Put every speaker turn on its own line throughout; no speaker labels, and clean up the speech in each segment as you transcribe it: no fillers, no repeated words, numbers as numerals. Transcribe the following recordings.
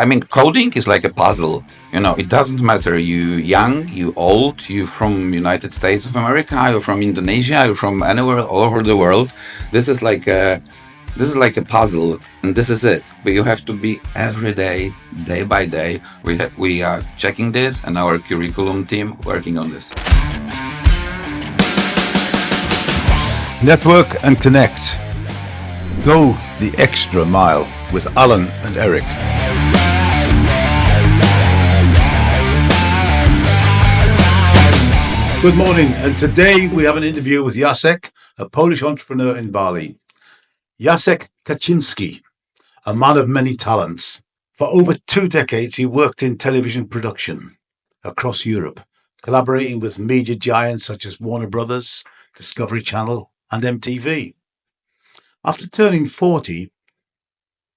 Coding is like a puzzle. It doesn't matter you young, you old, you from United States of America, you're from Indonesia, you're from anywhere all over the world. This is like a puzzle, and this is it. But you have to be every day by day. We are checking this, and our curriculum team working on this.
Network and connect. Go the extra mile with Alan and Eric. Good morning, and today we have an interview with Yasek, a Polish entrepreneur in Bali. Yasek Kachinski, a man of many talents. For over 2 decades, he worked in television production across Europe, collaborating with media giants such as Warner Brothers, Discovery Channel, and MTV. After turning 40,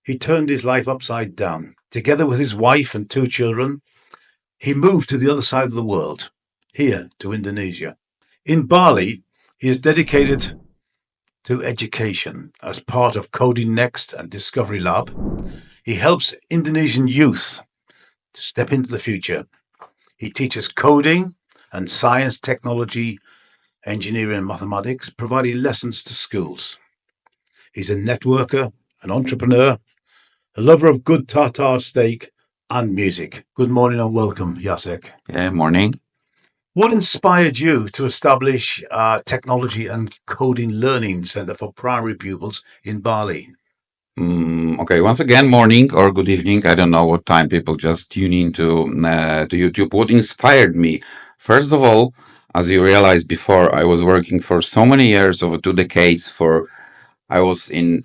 he turned his life upside down. Together with his wife and 2 children, he moved to the other side of the world, here to Indonesia. In Bali, he is dedicated to education as part of Coding Next and Discovery Lab. He helps Indonesian youth to step into the future. He teaches coding and science, technology, engineering and mathematics, providing lessons to schools. He's a networker, an entrepreneur, a lover of good tartar steak and music. Good morning and welcome, Yasek.
Yeah, morning.
What inspired you to establish a technology and coding learning center for primary pupils in Bali?
Okay, once again, morning or good evening. I don't know what time people just tune in to YouTube. What inspired me? First of all, as you realized before, I was working for so many years, over 2 decades. I was in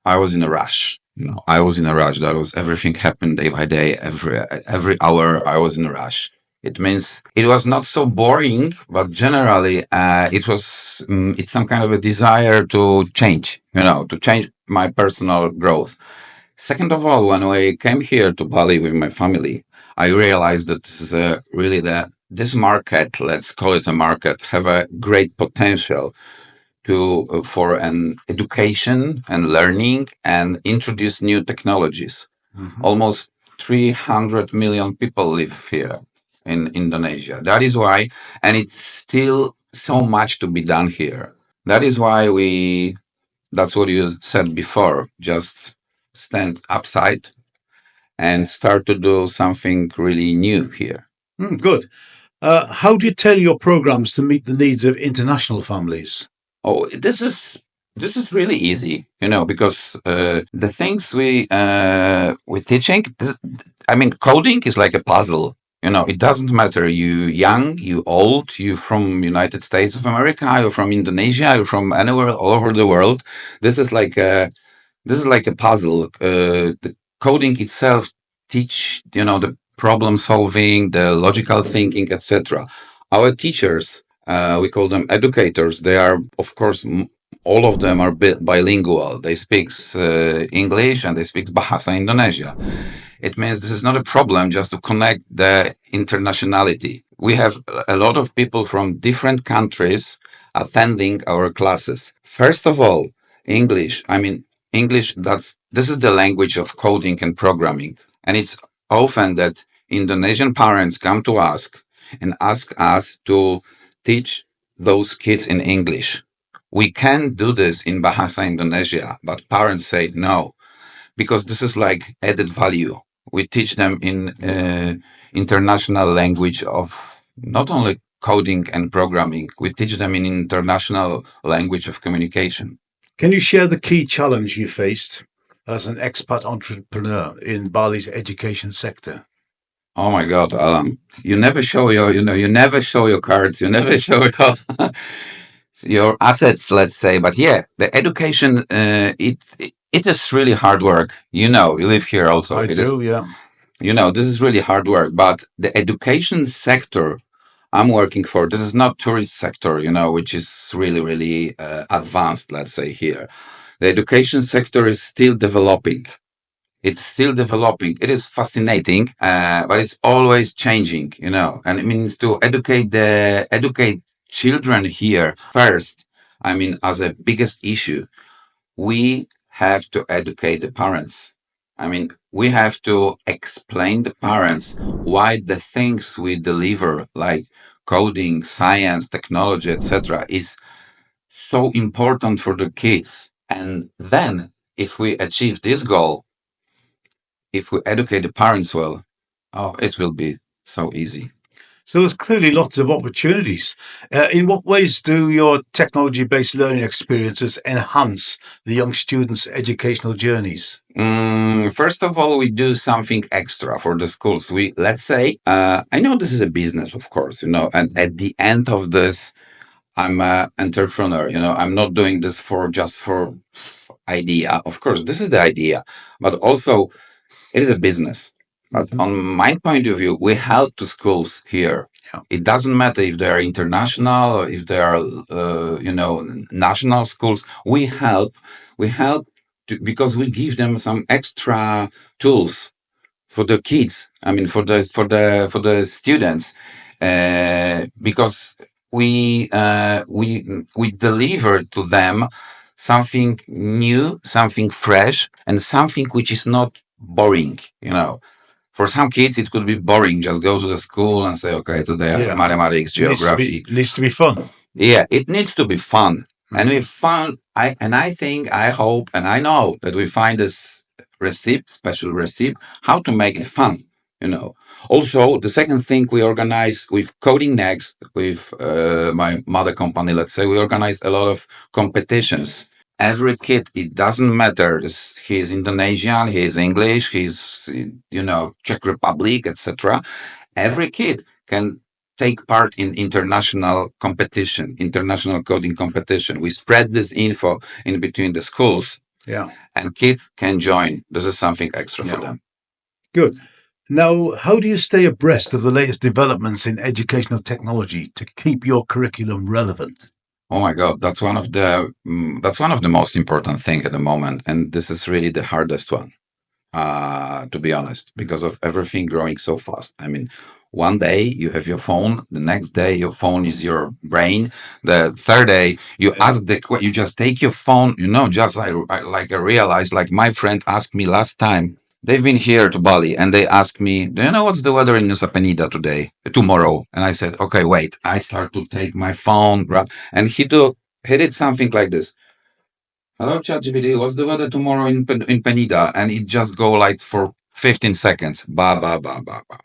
a rush. I was in a rush. That was everything happened day by day. Every hour, I was in a rush. It means it was not so boring, but generally, it's some kind of a desire to change. To change my personal growth. Second of all, when I came here to Bali with my family, I realized that this is this market, let's call it a market, have a great potential for an education and learning and introduce new technologies. Mm-hmm. Almost 300 million people live here in Indonesia. That is why, and it's still so much to be done here. That is why that's what you said before, just stand upside and start to do something really new here.
Good. How do you tailor your programs to meet the needs of international families?
Oh, this is really easy, because the things we're teaching. Coding is like a puzzle. It doesn't matter you young, you old, you from United States of America, you're from Indonesia, you're from anywhere all over the world. This is like a puzzle. The coding itself teach the problem solving, the logical thinking, etc. Our teachers, we call them educators. They are, of course, all of them are bilingual. They speak English and they speak Bahasa Indonesia. It means this is not a problem just to connect the internationality. We have a lot of people from different countries attending our classes. First of all, English. English, this is the language of coding and programming. And it's often that Indonesian parents come to us and ask us to teach those kids in English. We can do this in Bahasa Indonesia, but parents say no, because this is like added value. We teach them in international language of not only coding and programming, we teach them in international language of communication.
Can you share the key challenge you faced as an expat entrepreneur in Bali's education sector?
Oh my God, Alan! You never show you never show your cards. You never show your assets, let's say. But yeah, the education, it is really hard work. You live here also.
I do, yeah.
This is really hard work. But the education sector I'm working for, this is not tourist sector, which is really, really advanced, let's say here. The education sector is still developing. It's still developing. It is fascinating, but it's always changing, and it means to educate children here first. As a biggest issue, we have to educate the parents. I mean, we have to explain the parents why the things we deliver, like coding, science, technology, etc., is so important for the kids. And then, if we achieve this goal, if we educate the parents well, oh, it will be so easy.
So there's clearly lots of opportunities. In what ways do your technology-based learning experiences enhance the young students' educational journeys?
First of all, we do something extra for the schools. We let's say, I know this is a business, of course, and at the end of this, I'm an entrepreneur. I'm not doing this for just for idea. Of course, this is the idea, but also it is a business. But
Mhm.
on my point of view, we help to schools here.
Yeah.
It doesn't matter if they are international or if they are, national schools. We help because we give them some extra tools for the kids. I mean, for the students, because we deliver to them something new, something fresh, and something which is not boring. For some kids, it could be boring. Just go to the school and say, okay, today I have
Yeah.
mathematics,
It needs to be
geography.
needs to be fun.
Yeah, it needs to be fun. And
Mhm.
we found, I think, I hope, and I know that we find this special recipe, how to make it fun. Also, the second thing we organize with Coding Next, with my mother company, let's say, we organize a lot of competitions. Every kid, it doesn't matter. He's Indonesian, he's English, he's, Czech Republic, etc. Every kid can take part in international competition, international coding competition. We spread this info in between the schools,
Yeah.
and kids can join. This is something extra for
Yeah.
them.
Good. Now, how do you stay abreast of the latest developments in educational technology to keep your curriculum relevant?
Oh my God, that's one of the most important thing at the moment, and this is really the hardest one, to be honest, because of everything growing so fast. I mean, one day you have your phone, the next day your phone is your brain, the third day you
Yeah.
ask you just take your phone. Just I realized, like my friend asked me last time. They've been here to Bali and they asked me, "Do you know what's the weather in Nusa Penida tomorrow?" And I said, "Okay, wait." I start to take my phone, and he did something like this. Hello, ChatGPT. What's the weather tomorrow in Penida? And it just go like for 15 seconds. Ba ba ba ba ba.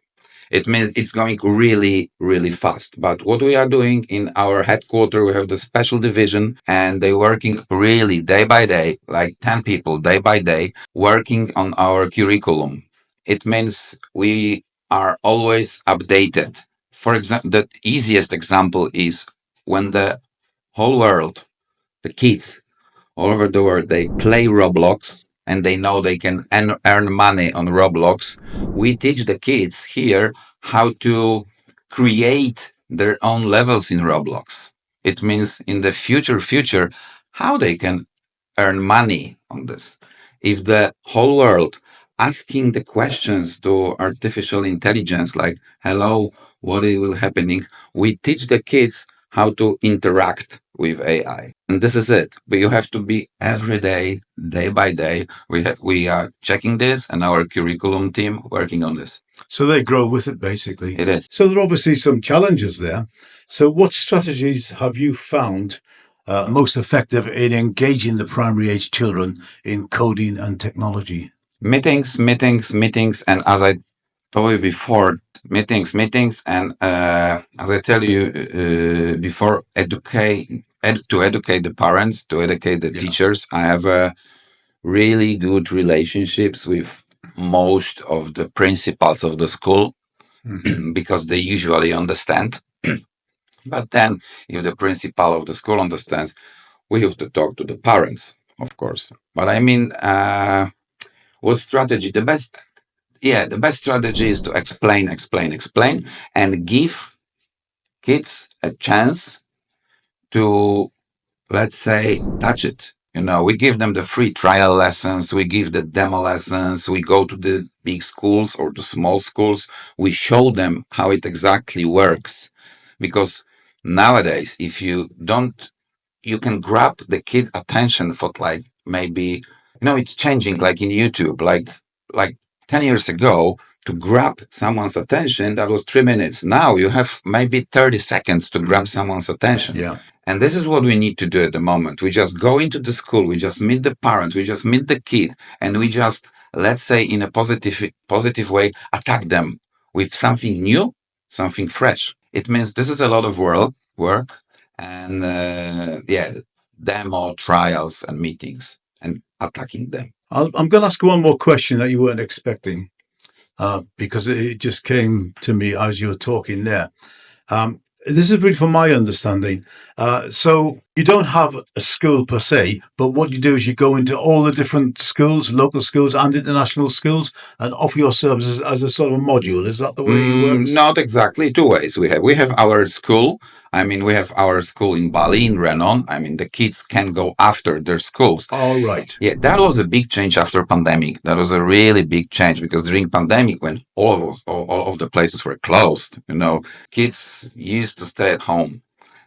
It means it's going really, really fast. But what we are doing in our headquarters, we have the special division, and they're working really day by day, like 10 people day by day, working on our curriculum. It means we are always updated. For example, the easiest example is when the whole world, the kids, all over the world, they play Roblox and they know they can earn money on Roblox. We teach the kids here how to create their own levels in Roblox. It means in the future, how they can earn money on this. If the whole world asking the questions to artificial intelligence like, hello, what will happening? We teach the kids how to interact with AI. And this is it. But you have to be every day by day. We are checking this and our curriculum team working on this.
So they grow with it, basically.
It is.
So there are obviously some challenges there. So, what strategies have you found most effective in engaging the primary age children in coding and technology?
Meetings, and as I told you before, meetings, and as I tell you before, to educate the parents, to educate the
Yeah.
teachers. I have really good relationships with most of the principals of the school
Mhm.
because they usually understand. But then, if the principal of the school understands, we have to talk to the parents, of course. But I mean, what strategy? The best strategy is to explain, and give kids a chance to, let's say, touch it. We give them the free trial lessons, we give the demo lessons, we go to the big schools or the small schools, we show them how it exactly works. Because nowadays, if you don't, you can grab the kid attention for like maybe, it's changing like in YouTube, like like 10 years ago, to grab someone's attention, that was 3 minutes. Now you have maybe 30 seconds to grab someone's attention.
Yeah.
And this is what we need to do at the moment. We just go into the school, we just meet the parent, we just meet the kid, and we just, let's say, in a positive way, attack them with something new, something fresh. It means this is a lot of work, and yeah, demo trials and meetings and attacking them.
I'm going to ask one more question that you weren't expecting, because it just came to me as you were talking there. This is really from my understanding. So you don't have a school per se, but what you do is you go into all the different schools, local schools and international schools, and offer your services as a sort of module. Is that the way it works?
Not exactly. Two ways we have our school. I mean, we have our school in Bali, in Renon. I mean, the kids can go after their schools.
All right.
Yeah, that was a big change after pandemic. That was a really big change because during pandemic, when all of the places were closed, kids used to stay at home.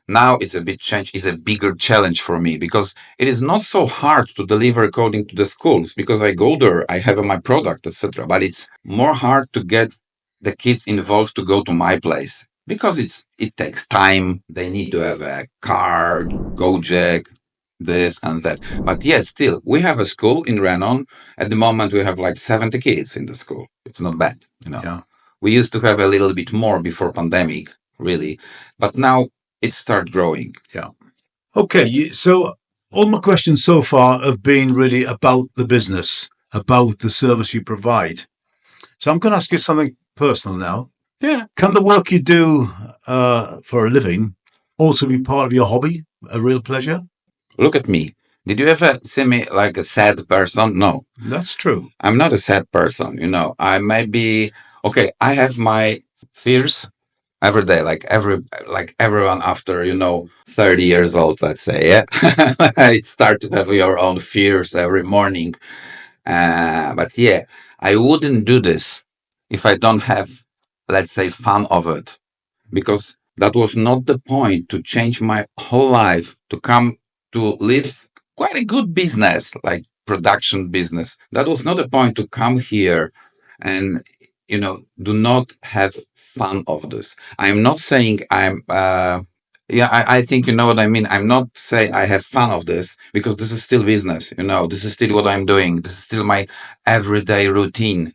Now it's a big change. It's a bigger challenge for me because it is not so hard to deliver coding to the schools because I go there, I have my product, etc. But it's more hard to get the kids involved to go to my place because it takes time. They need to have a card, Gojek, this and that. But yes, still, we have a school in Renon. At the moment, we have like 70 kids in the school. It's not bad,
Yeah.
We used to have a little bit more before pandemic, really. But now it started growing.
Yeah. Okay. So all my questions so far have been really about the business, about the service you provide. So I'm going to ask you something personal now.
Yeah.
Can the work you do for a living also be part of your hobby, a real pleasure?
Look at me. Did you ever see me like a sad person? No,
That's true.
I'm not a sad person. I may be okay. I have my fears every day, like everyone after 30 years old, let's say. Yeah, it start to have your own fears every morning. But yeah, I wouldn't do this if I don't have, let's say, fun of it, because that was not the point to change my whole life to come to live quite a good business, like production business. That was not the point to come here and do not have fun of this. I'm not saying I think you know what I mean. I'm not saying I have fun of this because this is still business. This is still what I'm doing. This is still my everyday routine.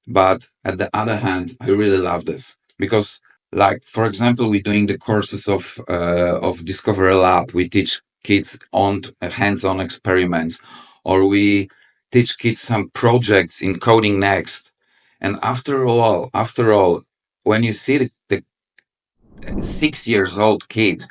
But at the other hand, I really love this because, like, for example, we're doing the courses of Discovery Lab. We teach kids on hands-on experiments, or we teach kids some projects in Coding Next. And after all, when you see the 6 years old kid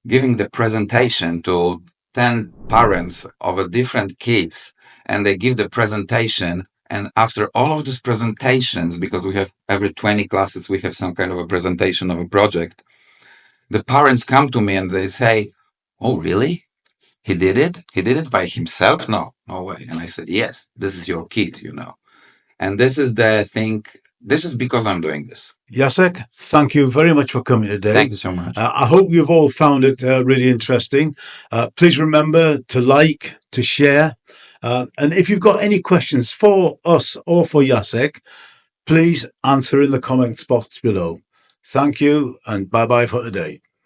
giving the presentation to 10 parents of a different kids, and they give the presentation, and after all of these presentations, because we have every 20 classes we have some kind of a presentation of a project, the parents come to me and they say, oh really, he did it by himself? No way. And I said, yes, this is your kid. And this is the thing. This is because I'm doing this.
Yasek, thank you very much for coming today.
Thank you so much.
I hope you've all found it really interesting. Please remember to like, to share. And if you've got any questions for us or for Yasek, please answer in the comments box below. Thank you and bye-bye for today.